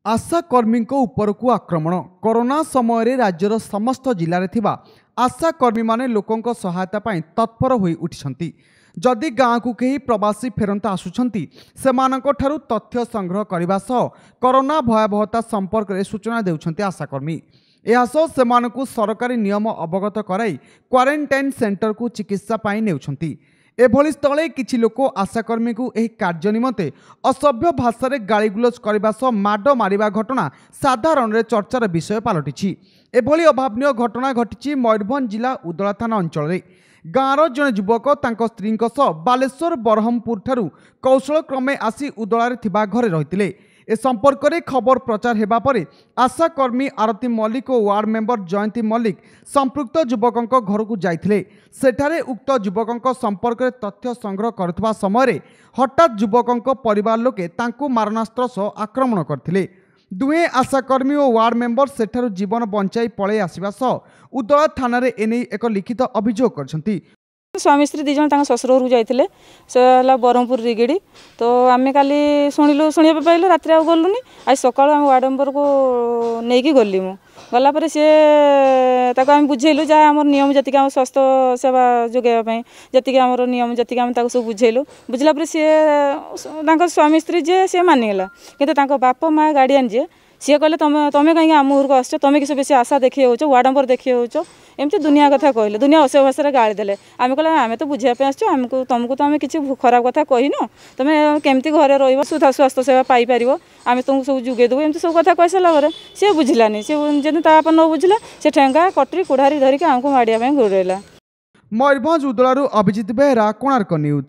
आशाकर्मी उपरकू आक्रमण कोरोना समय राज्यर समस्त जिले में आशाकर्मी माने लोकों सहायता पाई तत्पर होई उठिछंती। जदि गाँव को कहीं प्रवासी फेरंता आसुछंती सेमानंको ठारू तथ्य संग्रह करने सह कोरोना भयावहता संपर्क में सूचना देउछंती आशाकर्मी। यासह सेमानंकु सरकारी नियम अवगत कराई क्वारंटाइन सेंटर को चिकित्सा पाई नेउछंती। एभली स्थले किछि लोक आशाकर्मी को एही कार्य निमंते असभ्य भाषा रे गालीगुलज करबा सह माड मारिबा घटना साधारण रे चर्चार विषय पालटिछि। एभली अभावनीय घटना घटिछि मयूरभंज जिला उदला थाना अंचल रे। गाँवर जड़े युवक तांको स्त्री सह बालेश्वर बरहमपुर ठारू कौशल क्रमे आसी उदलारे थिबा घरे रहितिले। ए संपर्क में खबर प्रचार हेबा परे आशाकर्मी आरती मल्लिक और वार्ड मेंबर जयंती मल्लिक संपृक्त युवकों घर को जाइथिले। सेठारे उक्त युवकों संपर्क में तथ्य संग्रह करथबा समय हठात युवकों परिवार लोके तांको मारणास्त्र सह आक्रमण करथिले। दुहे आशाकर्मी और वार्ड मेंबर सेठारु जीवन बंचाई पळे आसिबा सह उदला थाना रे एने एक लिखित अभियोग करछंती। स्वामी स्त्री दिज शशुर घर जाते से बरहमपुर रिगिड़ी तो आम काली शुणिलु शुणा पाइलु रात गलुनि आज सका वार्ड मेंबर को लेकिन गली गलापर सी आम बुझेलु जहाँ आम नियम जी आम स्वास्थ्य सेवा जोगाई जी आम नियम जी आम सब बुझेलु बुझला सी स्वामी स्त्री जी सी मानिगला कि बाप माँ गार्डियन जी सी कहले तुम कहीं आम घर को आस तुम किसी बेसी आशा देखिए हो वार्ड मेंबर देखिए हो एमती दुनिया कथा कहले दुनिया अशेष भाषा गाड़ी देले आम कहले आम तो बुझापी आसमको तुमको तो आम किसी खराब कथा कहनु तुम केमती घरे रही सुधा स्वास्थ्य सेवा पाइपर आम तुमको सब जुगेदेबू एमती सब कथा कही सारा सी बुझलानी सी जब ताप न बुझला से ठेंगा कटरी कुढ़ारी धरिकी आमको माड़िया गोड़ेला। मयूरभंज उदलारू अभिजित बेहरा कोणार्क न्यूज।